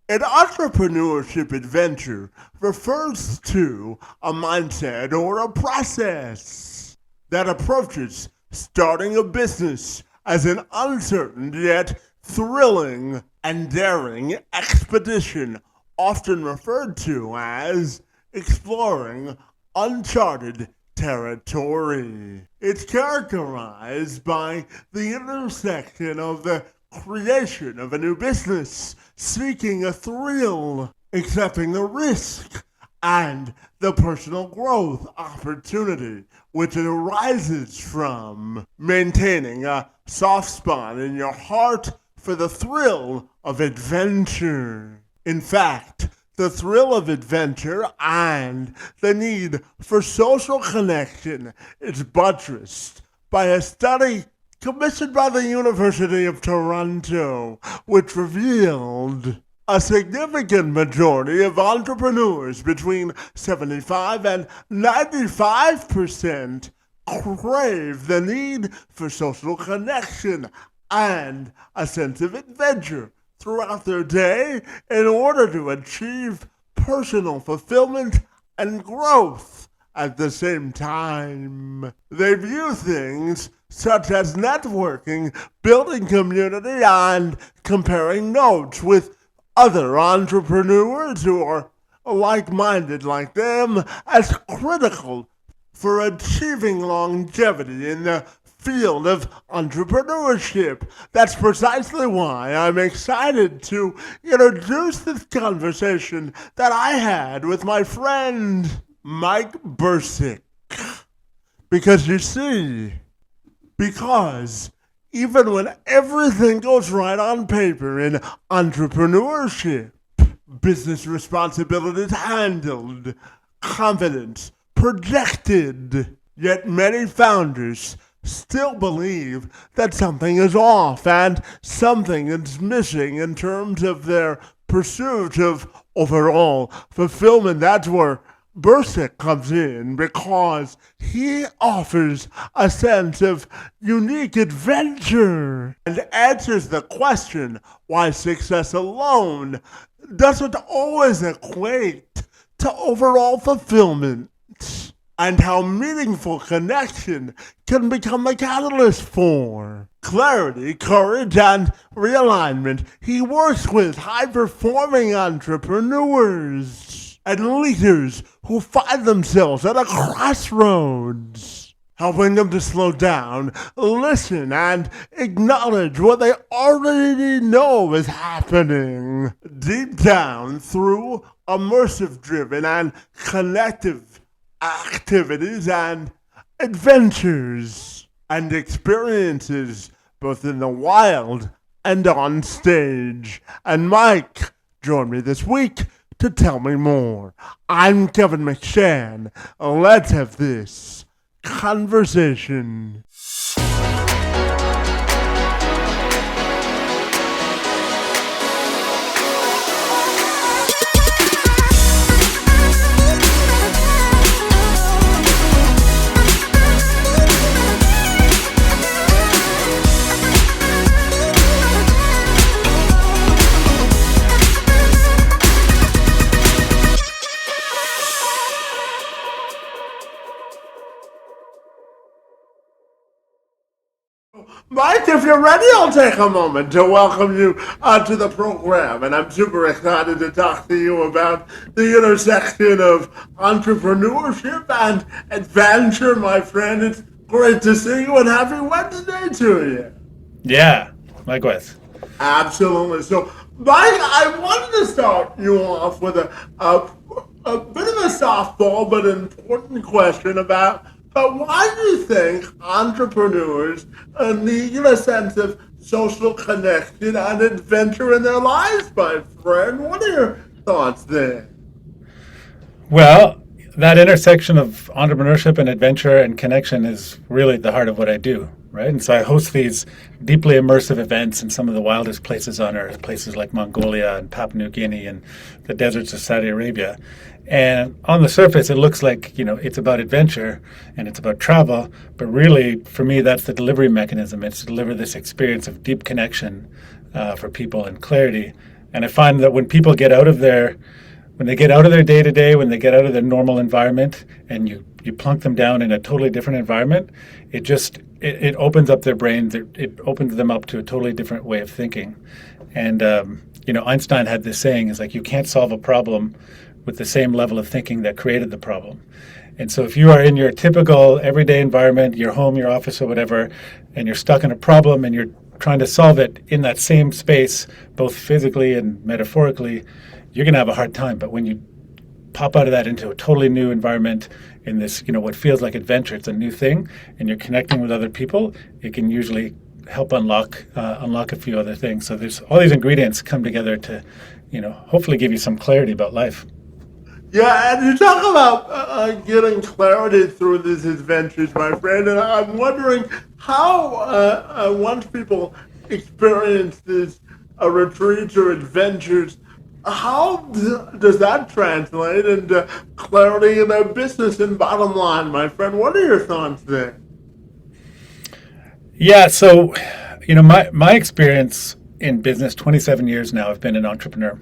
An entrepreneurship adventure refers to a mindset or a process that approaches starting a business as an uncertain yet thrilling and daring expedition, often referred to as exploring uncharted territory. It's characterized by the intersection of the creation of a new business, seeking a thrill, accepting the risk, and the personal growth opportunity which arises from maintaining a soft spot in your heart for the thrill of adventure. In fact, the thrill of adventure and the need for social connection is buttressed by a study commissioned by the University of Toronto, which revealed a significant majority of entrepreneurs between 75 and 95% crave the need for social connection and a sense of adventure throughout their day in order to achieve personal fulfillment and growth at the same time. They view things such as networking, building community, and comparing notes with other entrepreneurs who are like-minded like them as critical for achieving longevity in the field of entrepreneurship. That's precisely why I'm excited to introduce this conversation that I had with my friend Mike Brcic. Because you see, because even when everything goes right on paper in entrepreneurship, business responsibilities handled, confidence projected, yet many founders still believe that something is off and something is missing in terms of their pursuit of overall fulfillment. That's where Brcic comes in, because he offers a sense of unique adventure and answers the question why success alone doesn't always equate to overall fulfillment, and how meaningful connection can become the catalyst for clarity, courage, and realignment. He works with high-performing entrepreneurs and leaders who find themselves at a crossroads, helping them to slow down, listen, and acknowledge what they already know is happening deep down through immersive-driven and connective activities and adventures and experiences, both in the wild and on stage. And Mike joined me this week to tell me more. I'm Kevin McShann. Let's have this conversation. Mike, if you're ready, I'll take a moment to welcome you to the program. And I'm super excited to talk to you about the intersection of entrepreneurship and adventure, my friend. It's great to see you, and happy Wednesday to you. Yeah, likewise. Absolutely. So, Mike, I wanted to start you off with a bit of a softball but important question about why do you think entrepreneurs need a sense of social connection and adventure in their lives, my friend? What are your thoughts there? Well, that intersection of entrepreneurship and adventure and connection is really the heart of what I do, right? And so I host these deeply immersive events in some of the wildest places on earth, places like Mongolia and Papua New Guinea and the deserts of Saudi Arabia. And on the surface, it looks like, it's about adventure and it's about travel. But really, for me, that's the delivery mechanism. It's to deliver this experience of deep connection for people and clarity And I find that when they get out of their day to day, when they get out of their normal environment, and you plunk them down in a totally different environment, it opens up their brains. It opens them up to a totally different way of thinking. And Einstein had this saying: "Is like you can't solve a problem with the same level of thinking that created the problem." And so if you are in your typical everyday environment, your home, your office, or whatever, and you're stuck in a problem and you're trying to solve it in that same space, both physically and metaphorically, you're going to have a hard time. But when you pop out of that into a totally new environment in this, what feels like adventure, it's a new thing, and you're connecting with other people, it can usually help unlock a few other things. So there's all these ingredients come together to, hopefully give you some clarity about life. Yeah, and you talk about getting clarity through these adventures, my friend, and I'm wondering how, once people experience these retreats or adventures, how does that translate into clarity in their business and bottom line, my friend? What are your thoughts there? Yeah, so, my experience in business, 27 years now, I've been an entrepreneur.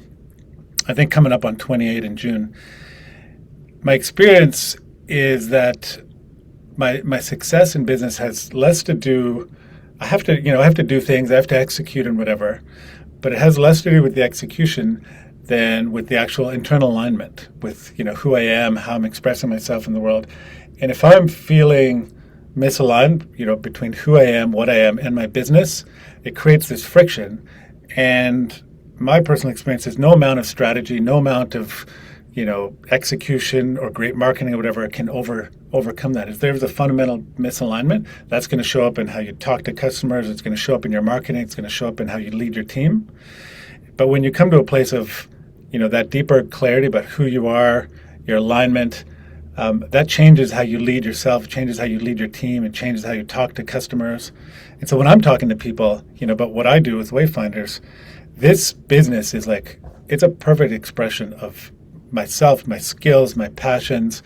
I think coming up on 28 in June. My experience is that my success in business has less to do. I have to do things. I have to execute and whatever, but it has less to do with the execution than with the actual internal alignment with who I am, how I'm expressing myself in the world. And if I'm feeling misaligned, between who I am, what I am, and my business, it creates this friction. And my personal experience is no amount of strategy, no amount of execution or great marketing or whatever can overcome that. If there's a fundamental misalignment, that's going to show up in how you talk to customers. It's going to show up in your marketing. It's going to show up in how you lead your team. But when you come to a place of that deeper clarity about who you are, your alignment, that changes how you lead yourself, changes how you lead your team, and changes how you talk to customers. And so when I'm talking to people, about what I do with Wayfinders, this business is it's a perfect expression of myself, my skills, my passions.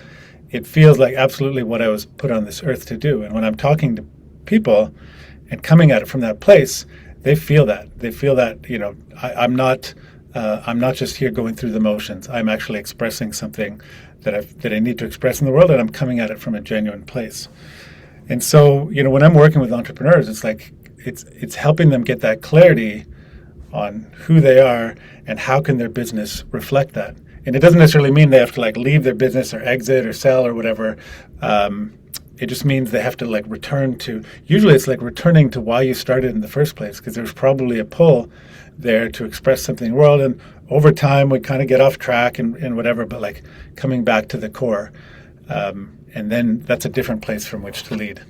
It feels like absolutely what I was put on this earth to do. And when I'm talking to people and coming at it from that place, they feel that. They feel that, I'm not just here going through the motions. I'm actually expressing something that I need to express in the world, and I'm coming at it from a genuine place. And so, when I'm working with entrepreneurs, it's helping them get that clarity on who they are and how can their business reflect that. And it doesn't necessarily mean they have to leave their business or exit or sell or whatever. It just means they have to return to, usually it's returning to why you started in the first place, because there's probably a pull there to express something in the world. And over time we kind of get off track and whatever, but coming back to the core. And then that's a different place from which to lead.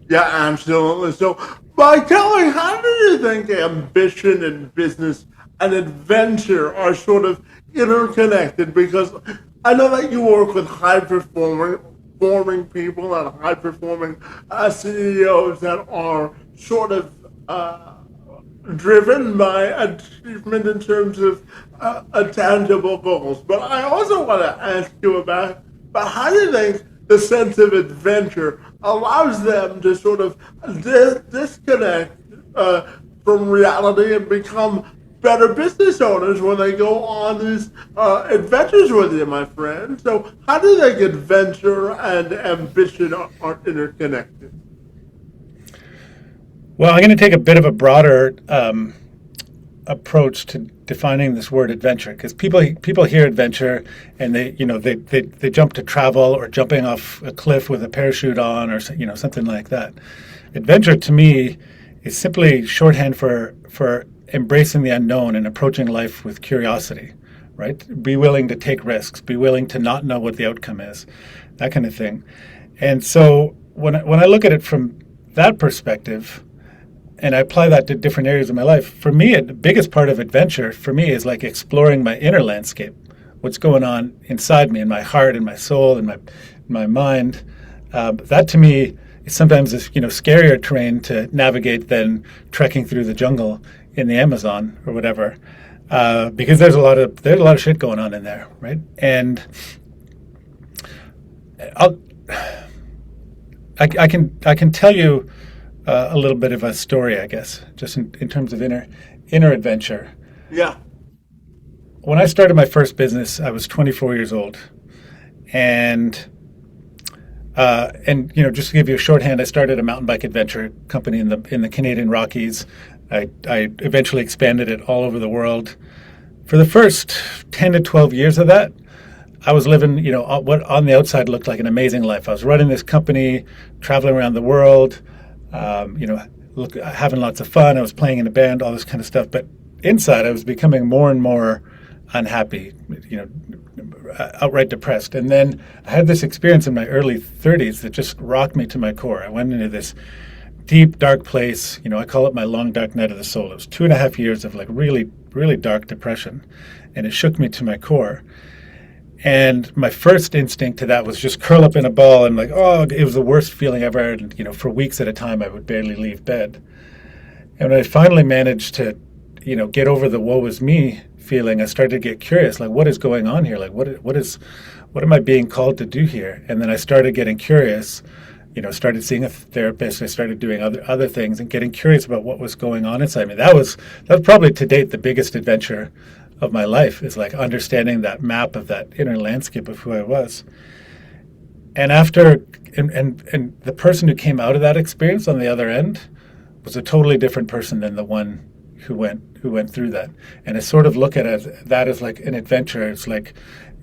Yeah, absolutely. So, by Kelly, how do you think ambition and business and adventure are sort of interconnected? Because I know that you work with high-performing people and high-performing CEOs that are sort of driven by achievement in terms of tangible goals. But I also want to ask you about how do you think the sense of adventure allows them to sort of disconnect from reality and become better business owners when they go on these adventures with you, my friend. So how do you think adventure and ambition are interconnected? Well, I'm going to take a bit of a broader approach to defining this word adventure, because people hear adventure and they jump to travel or jumping off a cliff with a parachute on or something like that. Adventure to me is simply shorthand for embracing the unknown and approaching life with curiosity, right? Be willing to take risks, be willing to not know what the outcome is, that kind of thing. And so when I look at it from that perspective, and I apply that to different areas of my life, for me, the biggest part of adventure for me is exploring my inner landscape, what's going on inside me, in my heart, in my soul, in my mind. That to me is sometimes this scarier terrain to navigate than trekking through the jungle in the Amazon or whatever, because there's a lot of shit going on in there, right? And I can tell you a little bit of a story, I guess, just in terms of inner adventure. Yeah. when I started my first business, I was 24 years old, and just to give you a shorthand, I started a mountain bike adventure company in the Canadian Rockies. I eventually expanded it all over the world. For the first 10 to 12 years of that, I was living, what on the outside looked like an amazing life. I was running this company, traveling around the world, having lots of fun. I was playing in a band, all this kind of stuff. But inside, I was becoming more and more unhappy, outright depressed. And then I had this experience in my early 30s that just rocked me to my core. I went into this deep, dark place. I call it my long, dark night of the soul. It was 2.5 years of like really, really dark depression. And it shook me to my core. And my first instinct to that was just curl up in a ball and it was the worst feeling ever. And, for weeks at a time, I would barely leave bed. And when I finally managed to, get over the woe is me feeling, I started to get curious, like, what is going on here? Like, what am I being called to do here? And then I started getting curious, started seeing a therapist. I started doing other things and getting curious about what was going on inside me. That was probably to date the biggest adventure of my life, is like understanding that map of that inner landscape of who I was. And and the person who came out of that experience on the other end was a totally different person than the one who went through that. And I sort of look at that as like an adventure. It's like,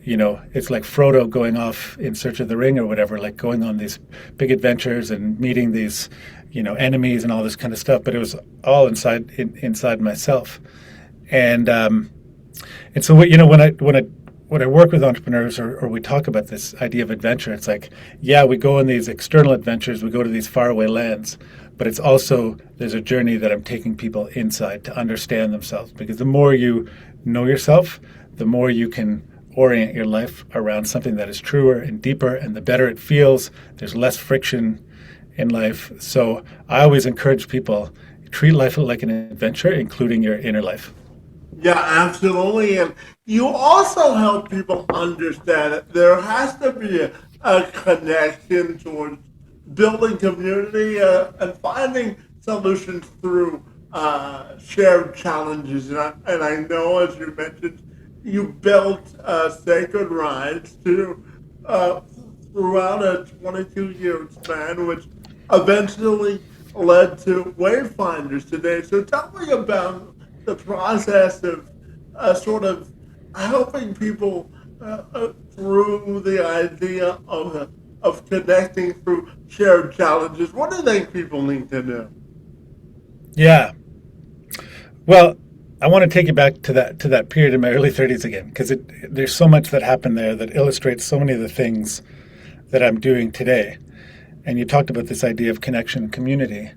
it's like Frodo going off in search of the ring or whatever, like going on these big adventures and meeting these, enemies and all this kind of stuff. But it was all inside myself. And so, when I work with entrepreneurs or we talk about this idea of adventure, it's like, yeah, we go on these external adventures, we go to these faraway lands, but it's also, there's a journey that I'm taking people inside to understand themselves. Because the more you know yourself, the more you can orient your life around something that is truer and deeper, and the better it feels. There's less friction in life. So I always encourage people, treat life like an adventure, including your inner life. Yeah, absolutely. And you also help people understand that there has to be a connection towards building community and finding solutions through shared challenges. And I know, as you mentioned, you built Sacred Rides throughout a 22-year span, which eventually led to Wayfinders today. So tell me about the process of sort of helping people through the idea of connecting through shared challenges. What do you think people need to do? Yeah. Well, I want to take you back to that period in my early 30s again, because there's so much that happened there that illustrates so many of the things that I'm doing today. And you talked about this idea of connection and community.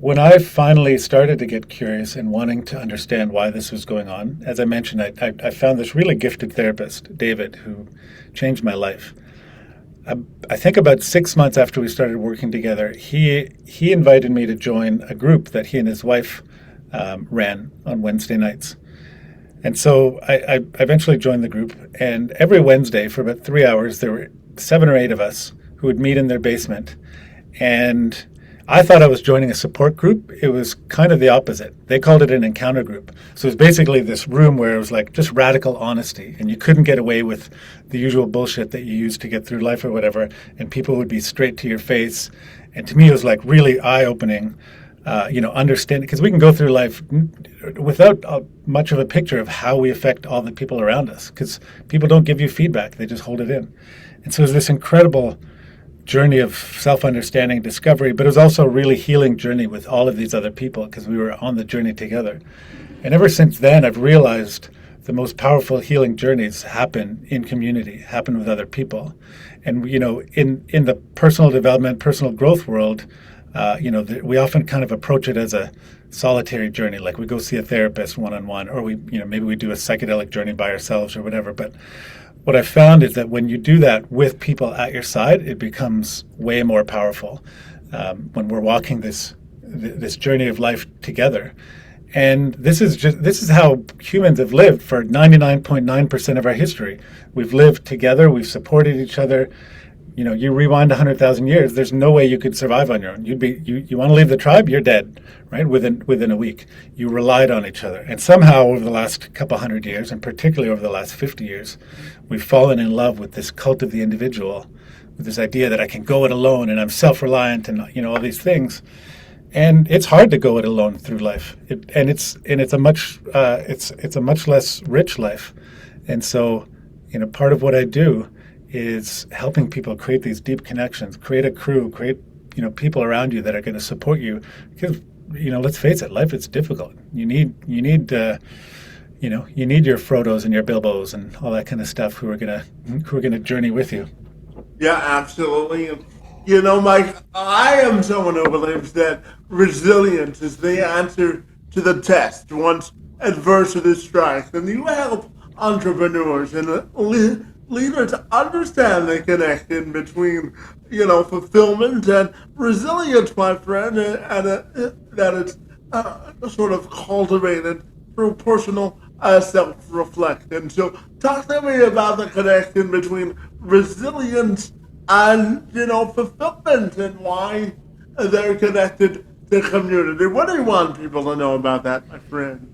When I finally started to get curious and wanting to understand why this was going on, as I mentioned, I found this really gifted therapist, David, who changed my life. I think about 6 months after we started working together, he invited me to join a group that he and his wife ran on Wednesday nights. And so I eventually joined the group, and every Wednesday for about 3 hours, there were 7 or 8 of us who would meet in their basement. And I thought I was joining a support group. It was kind of the opposite. They called it an encounter group. So it was basically this room where it was like just radical honesty, and you couldn't get away with the usual bullshit that you use to get through life or whatever, and people would be straight to your face. And to me, it was like really eye-opening, understanding, because we can go through life without much of a picture of how we affect all the people around us, because people don't give you feedback. They just hold it in. And so it was this incredible journey of self-understanding, discovery, but it was also a really healing journey with all of these other people, because we were on the journey together. And ever since then, I've realized the most powerful healing journeys happen in community, happen with other people. And, in the personal development, personal growth world, we often kind of approach it as a solitary journey, like we go see a therapist one-on-one, or maybe we do a psychedelic journey by ourselves or whatever. But what I've found is that when you do that with people at your side, it becomes way more powerful when we're walking this journey of life together. And this is how humans have lived for 99.9% of our history. We've lived together. We've supported each other. You rewind 100,000 years. There's no way you could survive on your own. You want to leave the tribe, you're dead, right? Within a week. You relied on each other, and somehow over the last couple hundred years, and particularly over the last 50 years, we've fallen in love with this cult of the individual, with this idea that I can go it alone and I'm self-reliant and all these things. And it's hard to go it alone through life, it's a much less rich life, and so part of what I do is helping people create these deep connections, create a crew, create people around you that are going to support you. Because let's face it, life is difficult. You need your Frodos and your Bilbos and all that kind of stuff who are gonna journey with you. Yeah, absolutely. And, Mike, I am someone who believes that resilience is the answer to the test once adversity strikes. And you help entrepreneurs and leaders understand the connection between, fulfillment and resilience, my friend, and that it's sort of cultivated through personal self-reflection. So talk to me about the connection between resilience and, fulfillment and why they're connected to community. What do you want people to know about that, my friend?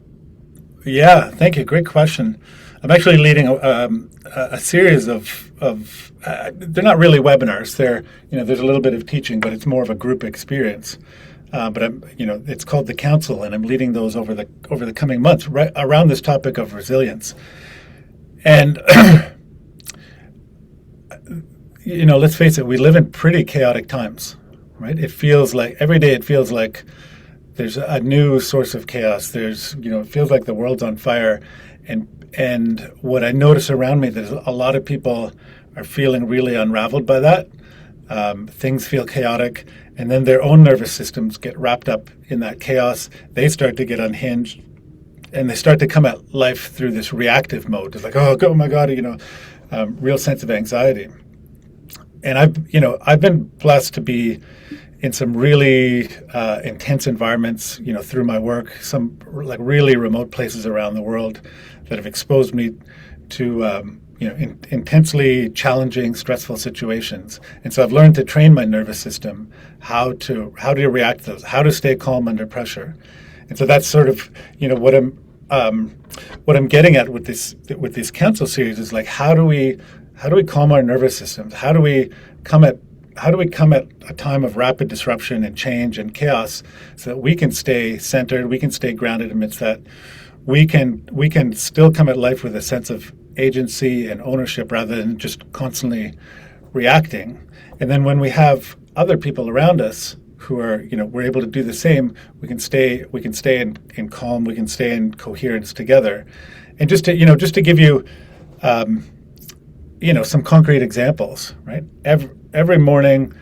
Yeah, thank you. Great question. I'm actually leading a series of they're not really webinars. There's a little bit of teaching, but it's more of a group experience. But it's called the Council, and I'm leading those over the coming months, right around this topic of resilience. And let's face it, we live in pretty chaotic times, right? It feels like every day. It feels like there's a new source of chaos. It feels like the world's on fire, and what I notice around me, there's a lot of people are feeling really unraveled by that. Things feel chaotic, and then their own nervous systems get wrapped up in that chaos. They start to get unhinged, and they start to come at life through this reactive mode. It's like, oh my God, real sense of anxiety. And I've been blessed to be in some really intense environments, through my work, some like really remote places around the world that have exposed me to intensely challenging, stressful situations. And so I've learned to train my nervous system how to react to those, how to stay calm under pressure. And so that's sort of what I'm getting at with this council series is like how do we calm our nervous systems? How do we come at a time of rapid disruption and change and chaos so that we can stay centered, we can stay grounded amidst that. We can still come at life with a sense of agency and ownership rather than just constantly reacting. And then when we have other people around us who are, we're able to do the same, we can stay in calm, we can stay in coherence together. And just to give you some concrete examples, right? Every morning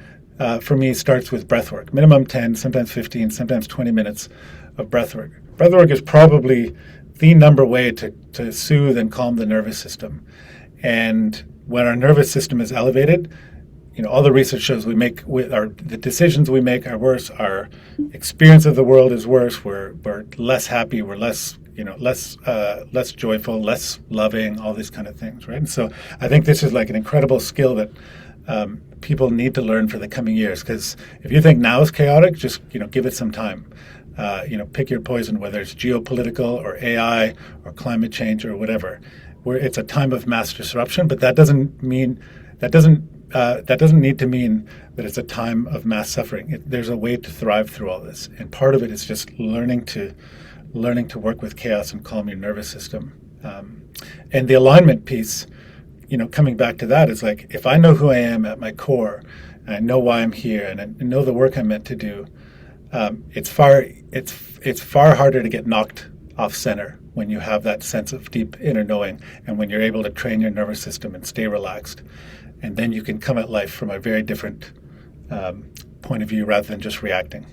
for me starts with breath work, minimum 10, sometimes 15, sometimes 20 minutes of breath work. Breath work is probably the number way to soothe and calm the nervous system. And when our nervous system is elevated, all the research shows the decisions we make are worse. Our experience of the world is worse. We're less happy. We're less joyful, less loving, all these kind of things, right? And so I think this is like an incredible skill that people need to learn for the coming years. Because if you think now is chaotic, just give it some time. Pick your poison, whether it's geopolitical or AI or climate change or whatever. Where it's a time of mass disruption, but that doesn't need to mean that it's a time of mass suffering. There's a way to thrive through all this, and part of it is just learning to work with chaos and calm your nervous system. And the alignment piece, coming back to that, is like if I know who I am at my core, and I know why I'm here, and I know the work I'm meant to do. It's far harder to get knocked off center when you have that sense of deep inner knowing, and when you're able to train your nervous system and stay relaxed, and then you can come at life from a very different point of view rather than just reacting.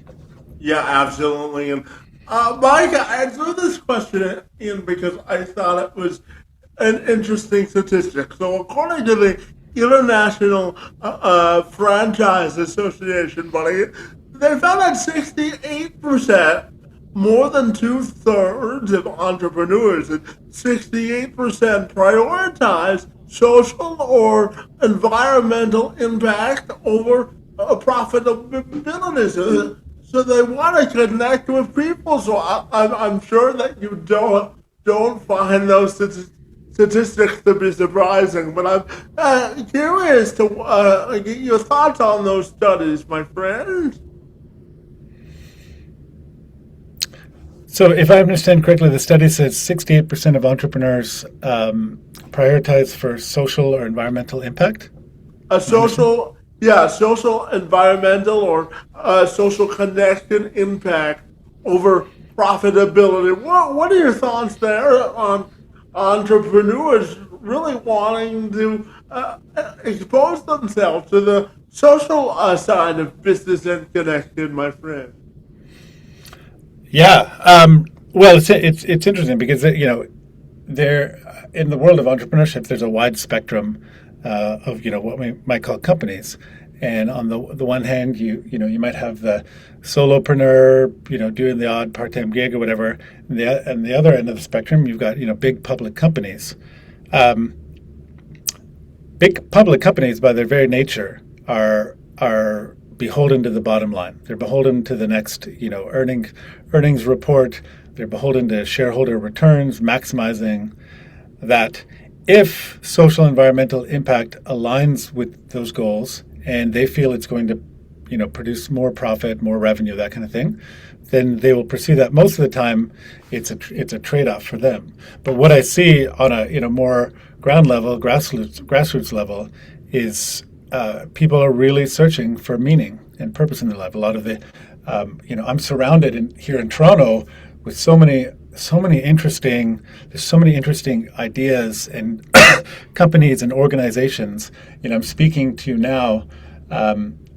Yeah, absolutely. And Mike, I threw this question in because I thought it was an interesting statistic. So according to the International Franchise Association, buddy, they found that 68% more than two-thirds of entrepreneurs and 68% prioritize social or environmental impact over profitability. So they want to connect with people. So I'm sure that you don't find those statistics to be surprising. But I'm curious to get your thoughts on those studies, my friend. So, if I understand correctly, the study says 68% of entrepreneurs prioritize for social or environmental impact. A Am I understand? social, yeah, social, environmental, or social connection impact over profitability. What are your thoughts there on entrepreneurs really wanting to expose themselves to the social side of business and connection, my friend? Yeah. Well, it's interesting because there in the world of entrepreneurship, there's a wide spectrum of what we might call companies. And on the one hand, you might have the solopreneur, doing the odd part-time gig or whatever. And the other end of the spectrum, you've got big public companies. Um, Big public companies, by their very nature, are beholden to the bottom line. They're beholden to the next earnings report. They're beholden to shareholder returns, maximizing that. If social environmental impact aligns with those goals and they feel it's going to produce more profit, more revenue, that kind of thing, then they will pursue that. Most of the time, it's a trade off for them. But what I see on a more ground level, grassroots level, is people are really searching for meaning and purpose in their life. A lot of I'm surrounded here in Toronto with there's so many interesting ideas and companies and organizations. I'm speaking to you now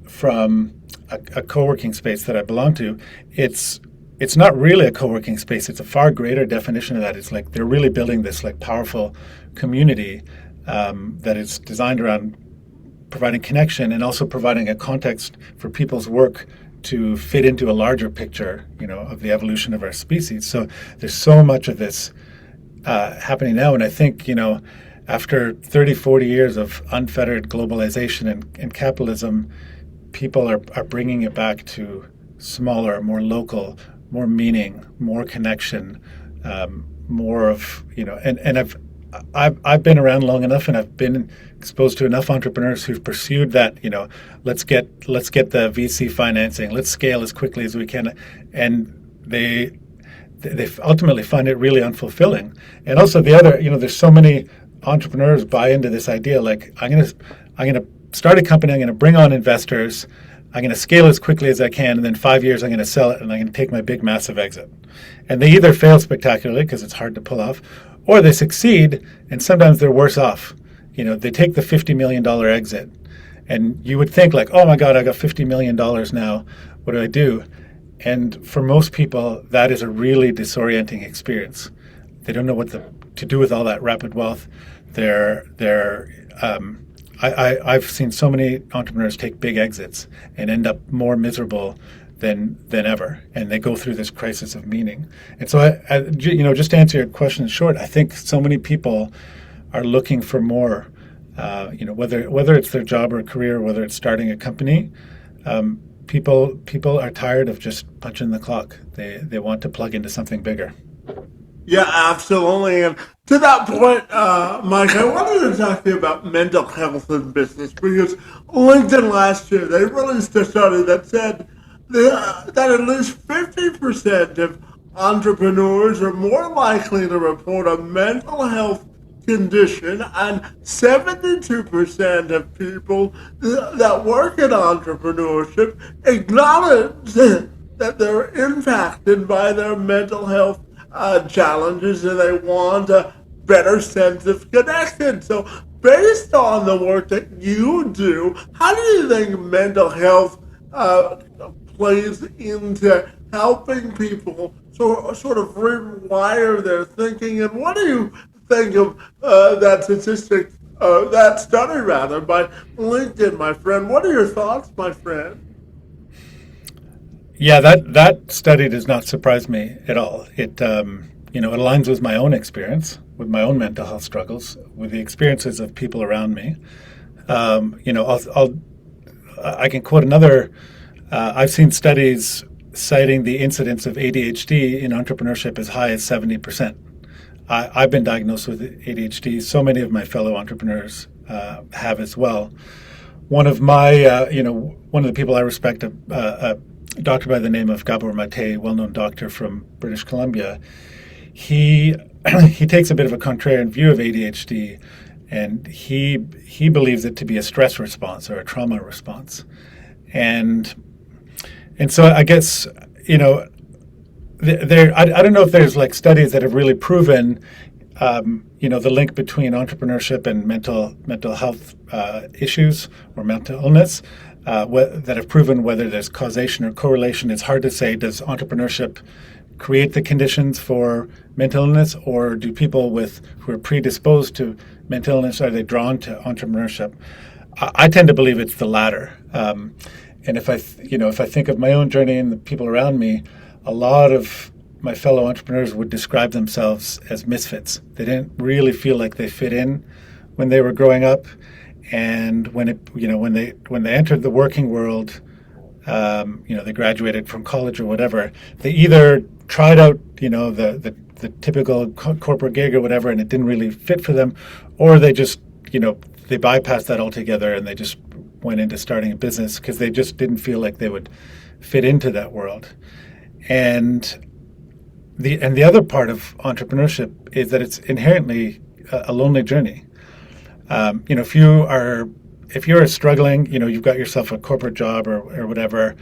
from a co-working space that I belong to. It's not really a co-working space. It's a far greater definition of that. It's like they're really building this like powerful community that is designed around providing connection and also providing a context for people's work to fit into a larger picture, of the evolution of our species. So there's so much of this happening now. And I think, after 30, 40 years of unfettered globalization and capitalism, people are bringing it back to smaller, more local, more meaning, more connection, more of, and I've been around long enough, and I've been exposed to enough entrepreneurs who've pursued that. Let's get the VC financing. Let's scale as quickly as we can, and they ultimately find it really unfulfilling. And also the other, there's so many entrepreneurs buy into this idea like I'm gonna start a company. I'm gonna bring on investors. I'm going to scale as quickly as I can, and then 5 years I'm going to sell it, and I'm going to take my big, massive exit. And they either fail spectacularly because it's hard to pull off, or they succeed, and sometimes they're worse off. They take the $50 million exit, and you would think like, oh my God, I got $50 million now. What do I do? And for most people, that is a really disorienting experience. They don't know what to do with all that rapid wealth. I've seen so many entrepreneurs take big exits and end up more miserable than ever, and they go through this crisis of meaning. And so, just to answer your question in short, I think so many people are looking for more. Whether it's their job or career, whether it's starting a company, people are tired of just punching the clock. They want to plug into something bigger. Yeah, absolutely. And to that point, Mike, I wanted to talk to you about mental health in business because LinkedIn last year, they released a study that said that at least 50% of entrepreneurs are more likely to report a mental health condition, and 72% of people that work in entrepreneurship acknowledge that they're impacted by their mental health challenges, and they want a better sense of connection. So, based on the work that you do, how do you think mental health plays into helping people sort of rewire their thinking? And what do you think of that study by LinkedIn, my friend? What are your thoughts, my friend? Yeah, that study does not surprise me at all. It it aligns with my own experience, with my own mental health struggles, with the experiences of people around me. I can quote another. I've seen studies citing the incidence of ADHD in entrepreneurship as high as 70%. I've been diagnosed with ADHD. So many of my fellow entrepreneurs have as well. One of the people I respect, a doctor by the name of Gabor Mate, well-known doctor from British Columbia, he he takes a bit of a contrarian view of ADHD, and he believes it to be a stress response or a trauma response, and so I guess I don't know if there's like studies that have really proven the link between entrepreneurship and mental health issues or mental illness that have proven whether there's causation or correlation. It's hard to say. Does entrepreneurship create the conditions for mental illness, or do people who are predisposed to mental illness, are they drawn to entrepreneurship? I tend to believe it's the latter. And if I think of my own journey and the people around me, a lot of my fellow entrepreneurs would describe themselves as misfits. They didn't really feel like they fit in when they were growing up, and when they entered the working world, they graduated from college or whatever. They either tried out the typical corporate gig or whatever, and it didn't really fit for them, or they just they bypassed that altogether and they just went into starting a business because they just didn't feel like they would fit into that world. And the other part of entrepreneurship is that it's inherently a lonely journey. If you're struggling, you've got yourself a corporate job or whatever,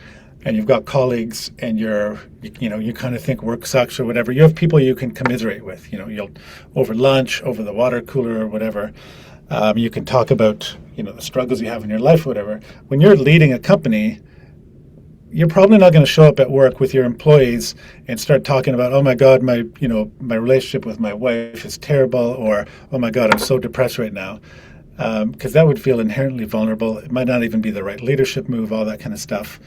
and you've got colleagues, and you kind of think work sucks or whatever. You have people you can commiserate with. You'll over lunch, over the water cooler or whatever. You can talk about the struggles you have in your life or whatever. When you're leading a company, you're probably not going to show up at work with your employees and start talking about, oh my God, my relationship with my wife is terrible, or oh my God, I'm so depressed right now, because that would feel inherently vulnerable. It might not even be the right leadership move, all that kind of stuff.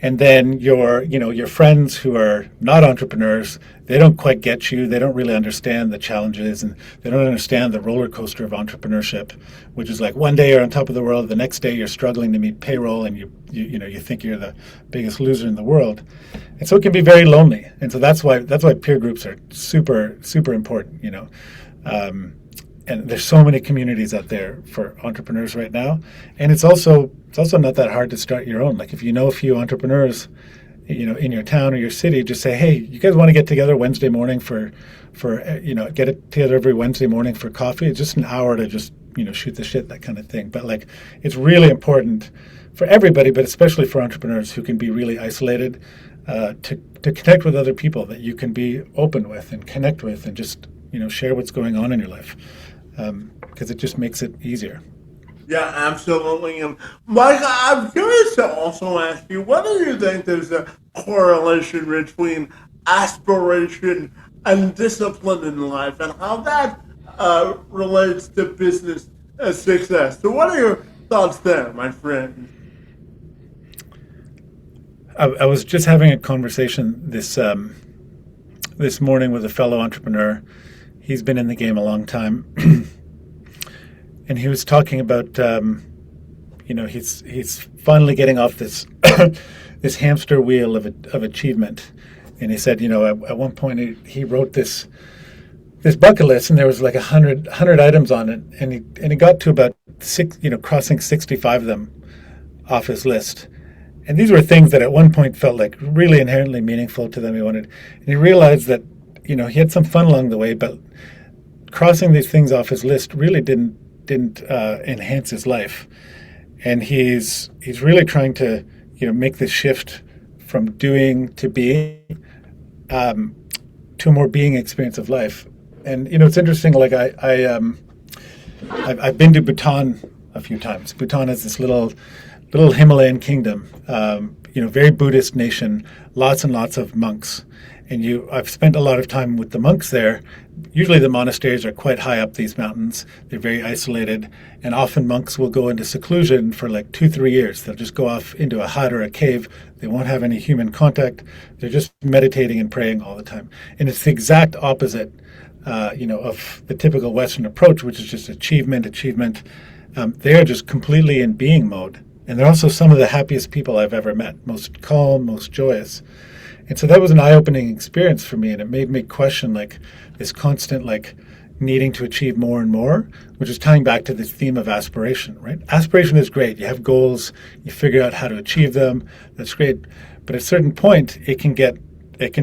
And then your friends who are not entrepreneurs, they don't quite get you. They don't really understand the challenges, and they don't understand the roller coaster of entrepreneurship, which is like one day you're on top of the world, the next day you're struggling to meet payroll, and you think you're the biggest loser in the world. And so it can be very lonely. And so that's why peer groups are super, super important, and there's so many communities out there for entrepreneurs right now. And it's also not that hard to start your own. Like if you know a few entrepreneurs, in your town or your city, just say, hey, you guys want to get together Wednesday morning for get it together every Wednesday morning for coffee. It's just an hour to just, shoot the shit, that kind of thing. But like, it's really important for everybody, but especially for entrepreneurs who can be really isolated, to connect with other people that you can be open with and connect with and just, share what's going on in your life. Because it just makes it easier. Yeah, absolutely. And Mike, I'm curious to also ask you, whether you think there's a correlation between aspiration and discipline in life, and how that relates to business success. So what are your thoughts there, my friend? I was just having a conversation this morning with a fellow entrepreneur. He's been in the game a long time. And he was talking about, he's finally getting off this this hamster wheel of achievement. And he said, at one point he wrote this bucket list, and there was like 100 items on it, and he got to about crossing 65 of them off his list. And these were things that at one point felt like really inherently meaningful to them. And he realized that he had some fun along the way, but crossing these things off his list really didn't enhance his life. And he's really trying to make this shift from doing to being, to a more being experience of life. And it's interesting. Like I've been to Bhutan a few times. Bhutan is this little Himalayan kingdom, very Buddhist nation, lots and lots of monks. And I've spent a lot of time with the monks there. Usually the monasteries are quite high up these mountains. They're very isolated. And often monks will go into seclusion for like 2-3 years. They'll just go off into a hut or a cave. They won't have any human contact. They're just meditating and praying all the time. And it's the exact opposite, of the typical Western approach, which is just achievement. They're just completely in being mode. And they're also some of the happiest people I've ever met, most calm, most joyous. And so that was an eye-opening experience for me, and it made me question like this constant like needing to achieve more and more, which is tying back to this theme of aspiration, right? Aspiration is great. You have goals, you figure out how to achieve them. That's great. But at a certain point, it can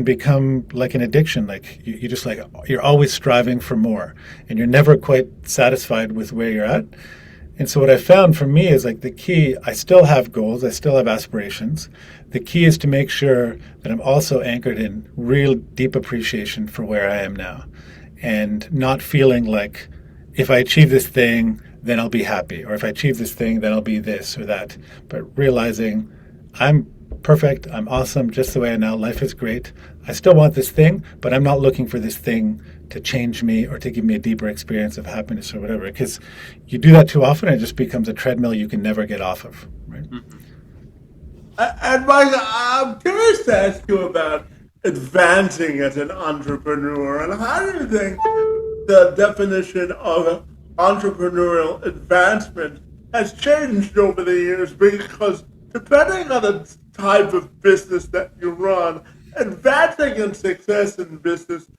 become like an addiction. Like you just like, you're always striving for more, and you're never quite satisfied with where you're at. And so what I found for me is like the key, I still have goals, I still have aspirations. The key is to make sure that I'm also anchored in real deep appreciation for where I am now, and not feeling like if I achieve this thing, then I'll be happy, or if I achieve this thing, then I'll be this or that. But realizing I'm perfect, I'm awesome just the way I am now, life is great. I still want this thing, but I'm not looking for this thing to change me or to give me a deeper experience of happiness or whatever. Because you do that too often, it just becomes a treadmill you can never get off of. Right? Mm-hmm. And Mike, I'm curious to ask you about advancing as an entrepreneur, and how do you think the definition of entrepreneurial advancement has changed over the years? Because depending on the type of business that you run, advancing in success in business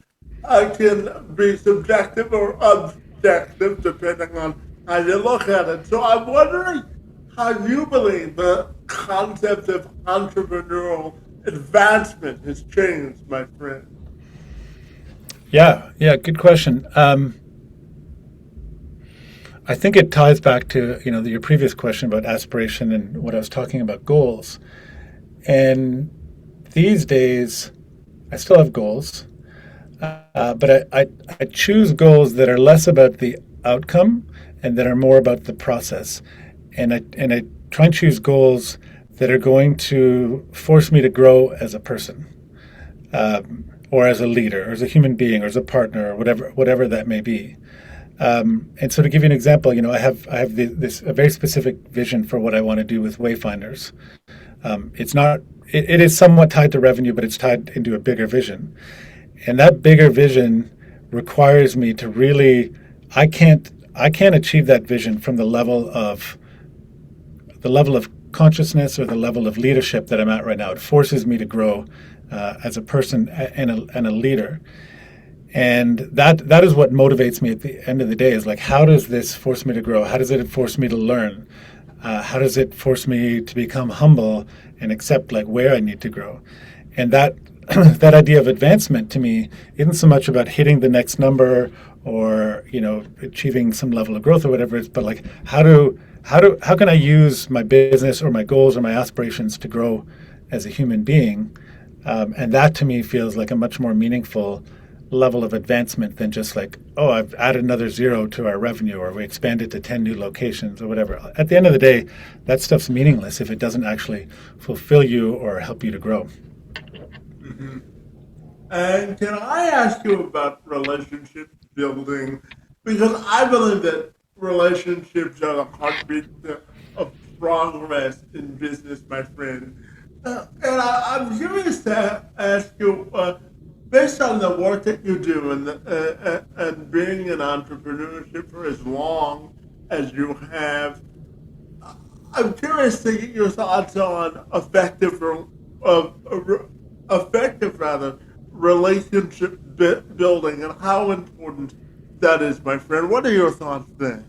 can be subjective or objective depending on how you look at it. So I'm wondering how you believe the concept of entrepreneurial advancement has changed, my friend. Yeah, good question. I think it ties back to your previous question about aspiration and what I was talking about goals. And these days, I still have goals, but I choose goals that are less about the outcome and that are more about the process. And I try and choose goals that are going to force me to grow as a person, or as a leader, or as a human being, or as a partner, or whatever that may be. And so, to give you an example, I have this a very specific vision for what I want to do with Wayfinders. It is somewhat tied to revenue, but it's tied into a bigger vision, and that bigger vision requires me to really. I can't achieve that vision from the level of consciousness or the level of leadership that I'm at right now. It forces me to grow as a person and a leader. And that is what motivates me at the end of the day, is like, how does this force me to grow? How does it force me to learn? How does it force me to become humble and accept like where I need to grow? And that that idea of advancement to me isn't so much about hitting the next number or achieving some level of growth or whatever it is, but like how can I use my business or my goals or my aspirations to grow as a human being? And that to me feels like a much more meaningful level of advancement than just like, oh, I've added another zero to our revenue, or we expanded to 10 new locations or whatever. At the end of the day, that stuff's meaningless if it doesn't actually fulfill you or help you to grow. Mm-hmm. And can I ask you about relationship building? Because I believe that relationships are the heartbeat of progress in business, my friend. I'm curious to ask you, based on the work that you do and being in entrepreneurship for as long as you have, I'm curious to get your thoughts on effective relationship building and how important that is, my friend. What are your thoughts there?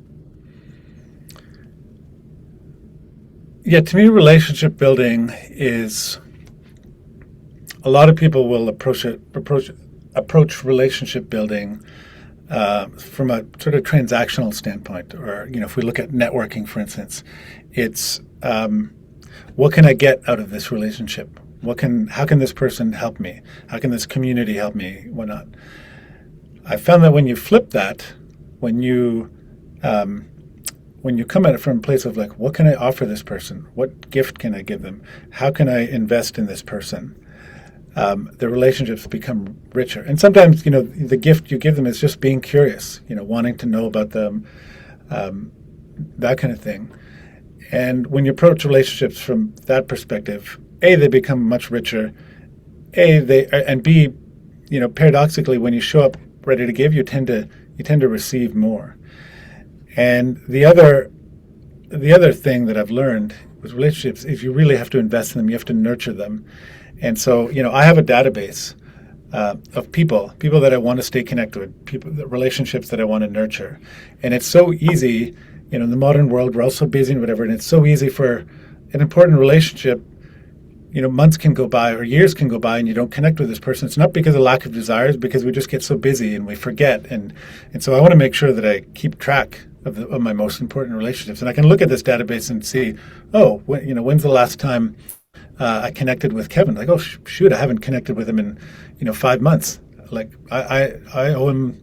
Yeah, to me, relationship building is, a lot of people will approach relationship building from a sort of transactional standpoint, or if we look at networking, for instance, it's what can I get out of this relationship? How can this person help me? How can this community help me? What not? I found that when you flip that, when you come at it from a place of like, what can I offer this person? What gift can I give them? How can I invest in this person? the relationships become richer. And sometimes, the gift you give them is just being curious, wanting to know about them, that kind of thing. And when you approach relationships from that perspective, A, they become much richer. And B, paradoxically, when you show up ready to give, you tend to receive more. And the other thing that I've learned with relationships is you really have to invest in them. You have to nurture them. And so, I have a database of people that I want to stay connected with, relationships that I want to nurture. And it's so easy, in the modern world, we're all so busy and whatever, and it's so easy for an important relationship, months can go by or years can go by and you don't connect with this person. It's not because of lack of desires, because we just get so busy and we forget. And so I want to make sure that I keep track of my most important relationships. And I can look at this database and see, when's the last time I connected with Kevin? Like, oh, shoot, I haven't connected with him in, 5 months. Like, I owe him,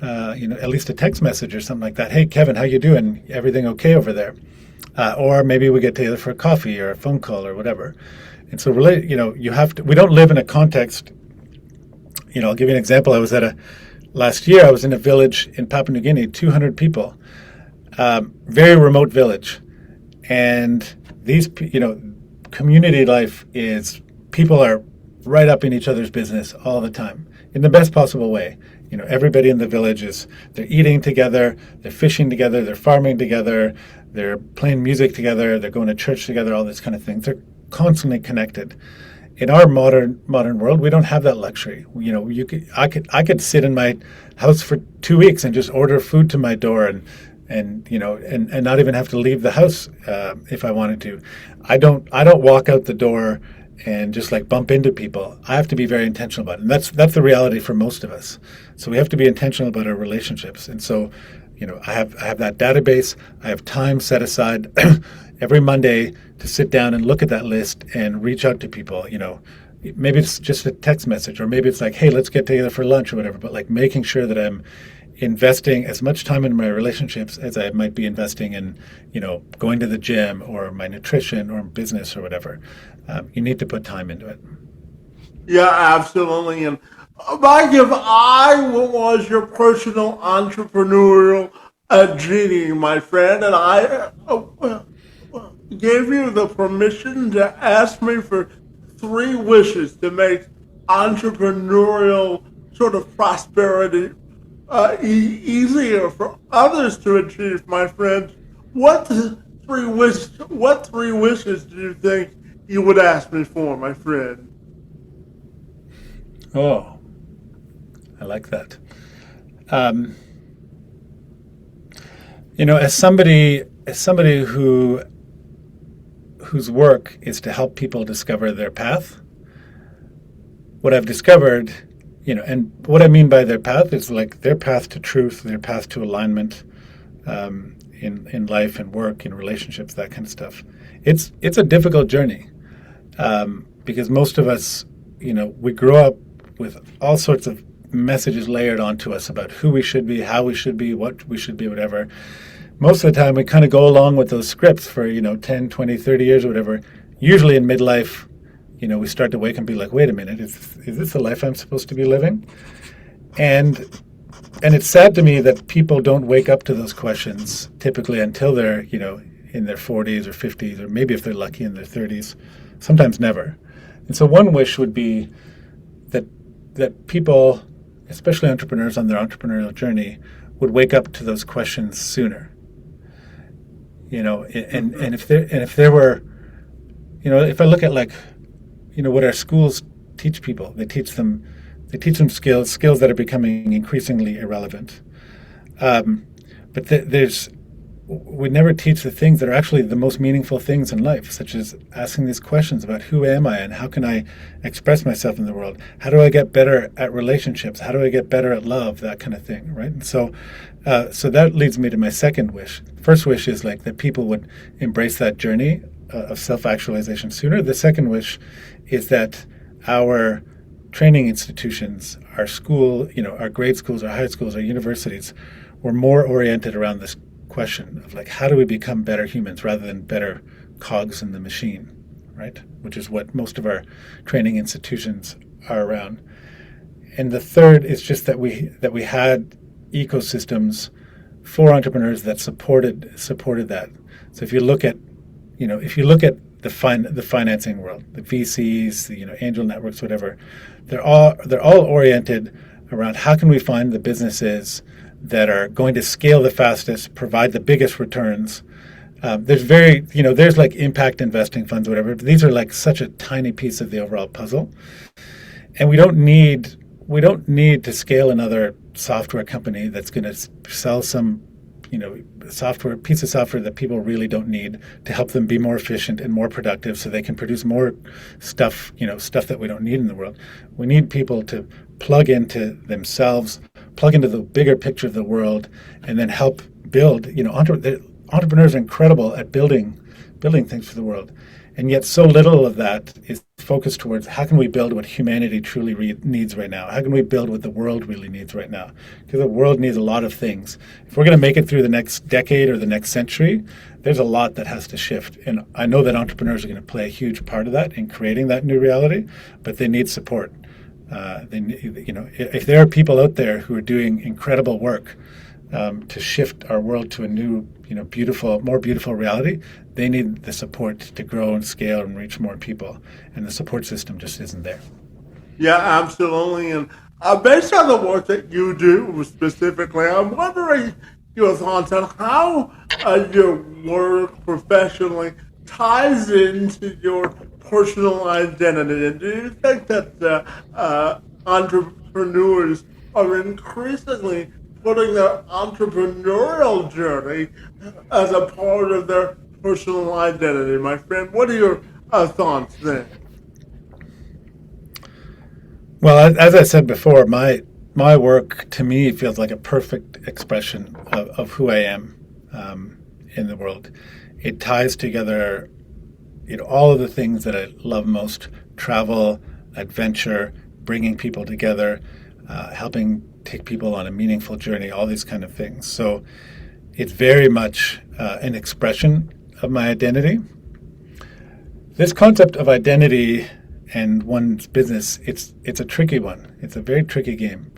at least a text message or something like that. Hey, Kevin, how you doing? Everything okay over there? Or maybe we get together for a coffee or a phone call or whatever. And so, really, we don't live in a context. I'll give you an example. Last year, I was in a village in Papua New Guinea, 200 people, very remote village. And these, community life is people are right up in each other's business all the time in the best possible way. Everybody in the village they're eating together, they're fishing together, they're farming together, they're playing music together, they're going to church together, all this kind of thing. They're constantly connected. In our modern world, we don't have that luxury. I could sit in my house for 2 weeks and just order food to my door and not even have to leave the house if I wanted to. I don't walk out the door and just like bump into people. I have to be very intentional about it. And that's the reality for most of us. So we have to be intentional about our relationships. And so, I have that database. I have time set aside every Monday to sit down and look at that list and reach out to people. Maybe it's just a text message, or maybe it's like, hey, let's get together for lunch or whatever. But like making sure that I'm investing as much time in my relationships as I might be investing in, going to the gym or my nutrition or business or whatever. You need to put time into it. Yeah, absolutely. And Mike, if I was your personal entrepreneurial genie, my friend, and I gave you the permission to ask me for 3 wishes to make entrepreneurial sort of prosperity easier for others to achieve, my friend, what 3 wishes do you think you would ask me for, my friend? Oh, I like that. As somebody whose work is to help people discover their path, what I've discovered, and what I mean by their path is like their path to truth, their path to alignment in life and work, in relationships, that kind of stuff. It's a difficult journey because most of us, we grow up with all sorts of messages layered onto us about who we should be, how we should be, what we should be, whatever. Most of the time we kind of go along with those scripts for, 10, 20, 30 years or whatever. Usually in midlife, we start to wake and be like, wait a minute, is this the life I'm supposed to be living? And it's sad to me that people don't wake up to those questions typically until they're, in their 40s or 50s, or maybe if they're lucky in their 30s, sometimes never. And so one wish would be that people, especially entrepreneurs on their entrepreneurial journey, would wake up to those questions sooner. And if there were, if I look at what our schools teach people, they teach them skills that are becoming increasingly irrelevant. But we never teach the things that are actually the most meaningful things in life, such as asking these questions about who am I and how can I express myself in the world? How do I get better at relationships? How do I get better at love? That kind of thing, right? And so that leads me to my second wish. First wish is that people would embrace that journey of self-actualization sooner. The second wish is that our training institutions, our school, our grade schools, our high schools, our universities, were more oriented around this question of how do we become better humans rather than better cogs in the machine, right? Which is what most of our training institutions are around. And the third is just that we had ecosystems for entrepreneurs that supported that. So if you look at the financing world, the VCs, the angel networks, whatever, they're all oriented around how can we find the businesses that are going to scale the fastest, provide the biggest returns. There's like impact investing funds, whatever. But these are like such a tiny piece of the overall puzzle, and we don't need to scale another software company that's going to sell some piece of software that people really don't need to help them be more efficient and more productive so they can produce more stuff that we don't need in the world. We need people to plug into themselves, plug into the bigger picture of the world, and then help build. Entrepreneurs are incredible at building things for the world. And yet so little of that is focused towards how can we build what humanity truly needs right now? How can we build what the world really needs right now? Because the world needs a lot of things. If we're going to make it through the next decade or the next century, there's a lot that has to shift. And I know that entrepreneurs are going to play a huge part of that in creating that new reality, but they need support. If there are people out there who are doing incredible work to shift our world to a new, more beautiful reality, they need the support to grow and scale and reach more people. And the support system just isn't there. Yeah, absolutely. And based on the work that you do specifically, I'm wondering your thoughts on how your work professionally ties into your personal identity. And do you think that entrepreneurs are increasingly putting their entrepreneurial journey as a part of their personal identity, my friend? What are your thoughts there? Well, as I said before, my work to me feels like a perfect expression of who I am in the world. It ties together, all of the things that I love most: travel, adventure, bringing people together, helping take people on a meaningful journey, all these kind of things. So it's very much an expression of my identity. This concept of identity and one's business, it's a tricky one. It's a very tricky game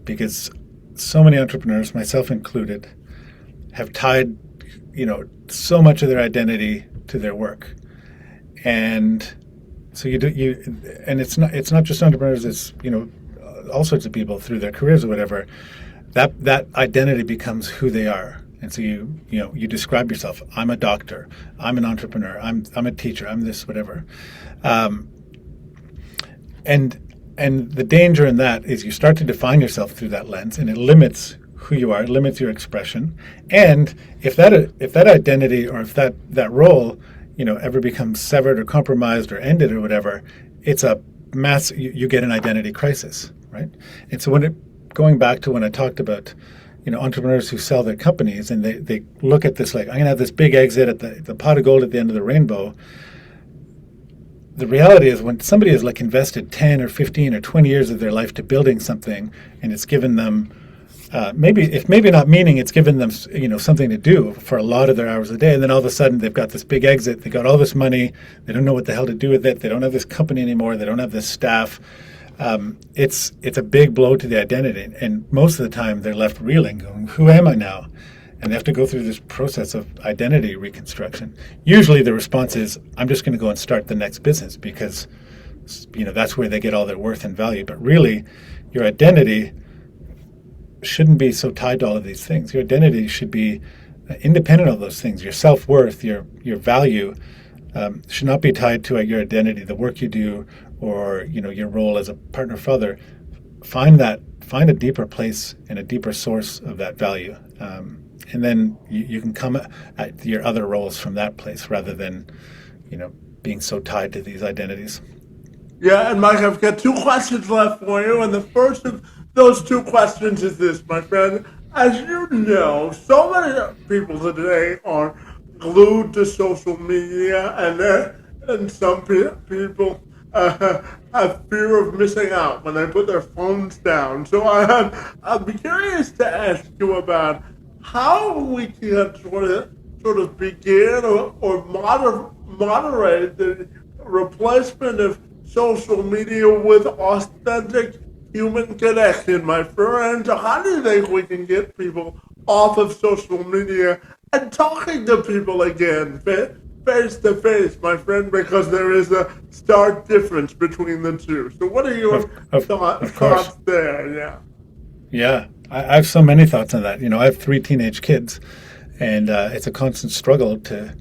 because so many entrepreneurs, myself included, have tied, so much of their identity to their work. And so and it's not just entrepreneurs, it's, all sorts of people through their careers or whatever. That identity becomes who they are. And so you describe yourself. I'm a doctor. I'm an entrepreneur. I'm a teacher. I'm this, whatever. And the danger in that is you start to define yourself through that lens, and it limits who you are. It limits your expression. And if that identity or if that role, ever becomes severed or compromised or ended or whatever, it's a mass. You get an identity crisis, right? And so going back to when I talked about entrepreneurs who sell their companies and they look at this like, I'm going to have this big exit at the pot of gold at the end of the rainbow. The reality is when somebody has like invested 10 or 15 or 20 years of their life to building something, and it's given them maybe not meaning, it's given them something to do for a lot of their hours a day, and then all of a sudden they've got this big exit, they got all this money, they don't know what the hell to do with it, they don't have this company anymore, they don't have this staff. It's a big blow to the identity, and most of the time they're left reeling, going, "Who am I now?" And they have to go through this process of identity reconstruction. Usually, the response is, "I'm just going to go and start the next business," because that's where they get all their worth and value. But really, your identity shouldn't be so tied to all of these things. Your identity should be independent of those things. Your self-worth, your value, should not be tied to your identity, the work you do, or your role as a partner or father. Find a deeper place and a deeper source of that value, and then you can come at your other roles from that place rather than being so tied to these identities. Yeah, and Mike, I've got two questions left for you, and the first of those two questions is this, my friend. As you know, so many people today are glued to social media, and some people have fear of missing out when they put their phones down. So I'd be curious to ask you about how we can sort of begin or moderate the replacement of social media with authentic human connection, my friend. How do you think we can get people off of social media and talking to people again, face to face, my friend? Because there is a stark difference between the two. So, what are Of your of of course. thoughts there? Yeah. Yeah, I have so many thoughts on that. I have three teenage kids, and it's a constant struggle to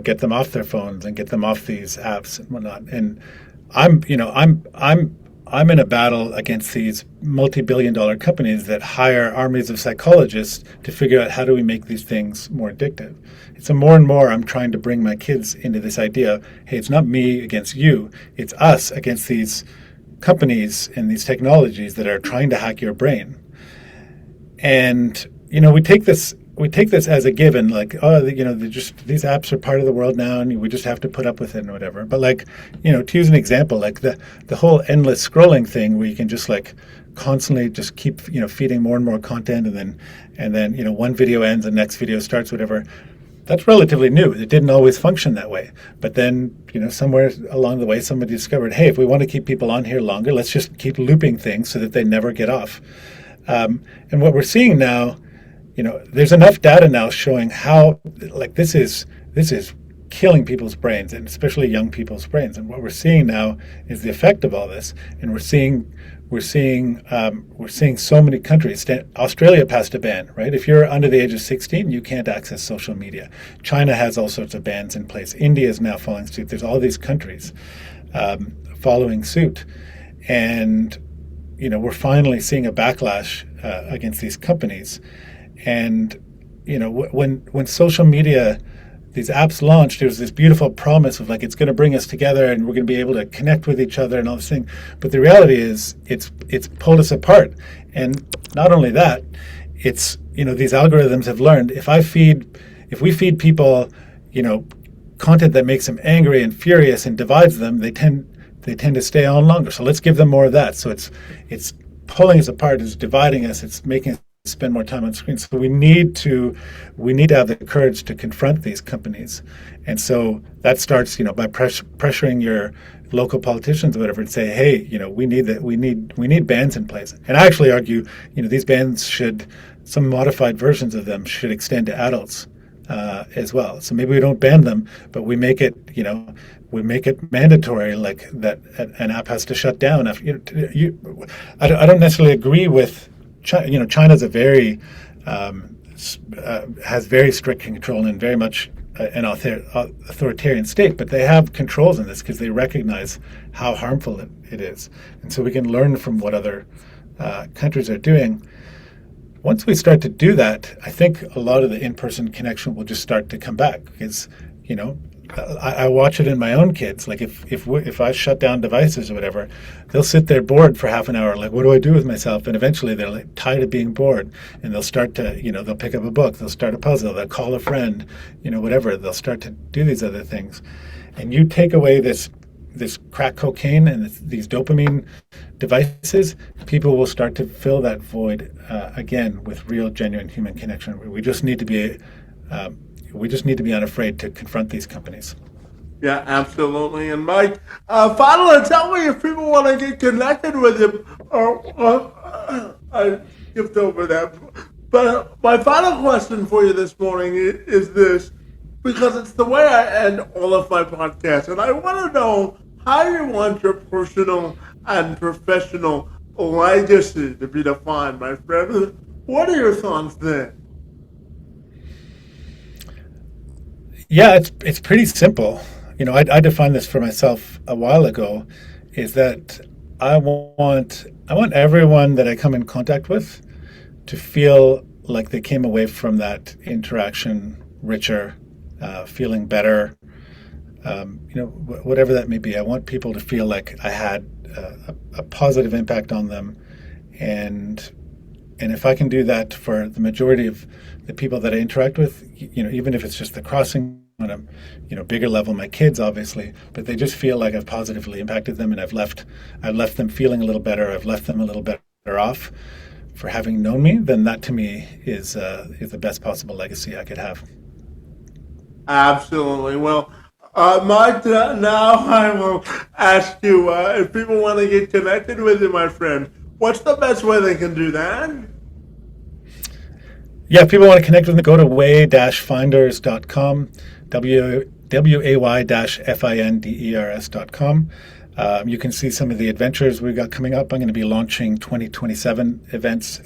get them off their phones and get them off these apps and whatnot. And I'm you know I'm in a battle against these multi-billion-dollar companies that hire armies of psychologists to figure out how do we make these things more addictive. So more and more, I'm trying to bring my kids into this idea. Hey, it's not me against you; it's us against these companies and these technologies that are trying to hack your brain. And we take this as a given, like, oh, just these apps are part of the world now, and we just have to put up with it and whatever. But like, to use an example, like the whole endless scrolling thing, where you can just like constantly just keep feeding more and more content, and then one video ends, the next video starts, whatever. That's relatively new. It didn't always function that way. But then, somewhere along the way, somebody discovered, hey, if we want to keep people on here longer, let's just keep looping things so that they never get off. And what we're seeing now, there's enough data now showing how, like, this is killing people's brains, and especially young people's brains. And what we're seeing now is the effect of all this. And we're seeing so many countries. Australia passed a ban, right? If you're under the age of 16, you can't access social media. China has all sorts of bans in place. India is now following suit. There's all these countries following suit, and we're finally seeing a backlash against these companies. And when social media, these apps launched, there was this beautiful promise of like, it's going to bring us together and we're going to be able to connect with each other and all this thing. But the reality is it's pulled us apart. And not only that, it's, these algorithms have learned if we feed people, content that makes them angry and furious and divides them, they tend to stay on longer. So let's give them more of that. So it's pulling us apart, it's dividing us, it's making us spend more time on screens. So we need to have the courage to confront these companies. And so that starts, by pressuring your local politicians or whatever, and say, hey, we need bans in place. And I actually argue, these bans some modified versions of them should extend to adults as well. So maybe we don't ban them, but we make it, mandatory, like that an app has to shut down. I don't necessarily agree with China. China's has very strict control and very much an authoritarian state, but they have controls in this because they recognize how harmful it is. And so we can learn from what other countries are doing. Once we start to do that, I think a lot of the in-person connection will just start to come back because, I watch it in my own kids. Like if I shut down devices or whatever, they'll sit there bored for half an hour. Like, what do I do with myself? And eventually they're like tired of being bored, and they'll start to, they'll pick up a book, they'll start a puzzle, they'll call a friend, whatever. They'll start to do these other things. And you take away this crack cocaine and these dopamine devices, people will start to fill that void again with real, genuine human connection. We just need to be unafraid to confront these companies. Yeah, absolutely. And Mike, finally, tell me if people want to get connected with you. I skipped over that. But my final question for you this morning is this, because it's the way I end all of my podcasts. And I want to know how you want your personal and professional legacy to be defined, my friend. What are your thoughts there? Yeah, it's pretty simple. I defined this for myself a while ago, is that I want everyone that I come in contact with to feel like they came away from that interaction richer, feeling better, whatever that may be. I want people to feel like I had a positive impact on them, and if I can do that for the majority of the people that I interact with, even if it's just the crossing on a bigger level, my kids obviously, but they just feel like I've positively impacted them, and I've left them feeling a little better. I've left them a little better off for having known me. Then that to me is the best possible legacy I could have. Absolutely. Well, Mike, now I will ask you if people want to get connected with you, my friend, what's the best way they can do that? Yeah, if people want to connect with me, go to way-finders.com, way-finders.com. You can see some of the adventures we've got coming up. I'm going to be launching 2027 events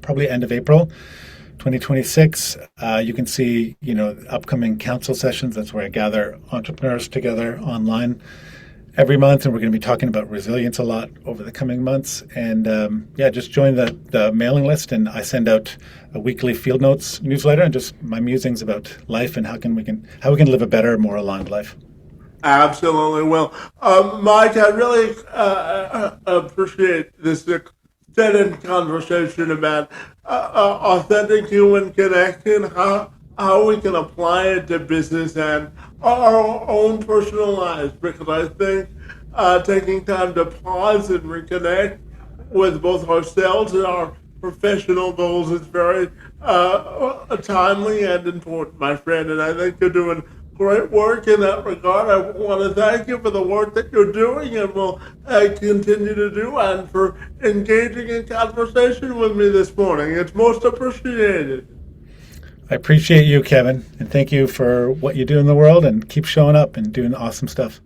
probably end of April. 2026, you can see, upcoming council sessions. That's where I gather entrepreneurs together online every month, and we're going to be talking about resilience a lot over the coming months. And just join the mailing list, and I send out a weekly field notes newsletter and just my musings about life and how we can live a better, more aligned life. Absolutely. Well, Mike, I really appreciate this extended conversation about authentic human connection, how we can apply it to business and our own personal lives, because I think taking time to pause and reconnect with both ourselves and our professional goals is very timely and important, my friend, and I think you're doing great work in that regard. I want to thank you for the work that you're doing and will continue to do, and for engaging in conversation with me this morning. It's most appreciated. I appreciate you, Kevin, and thank you for what you do in the world, and keep showing up and doing awesome stuff.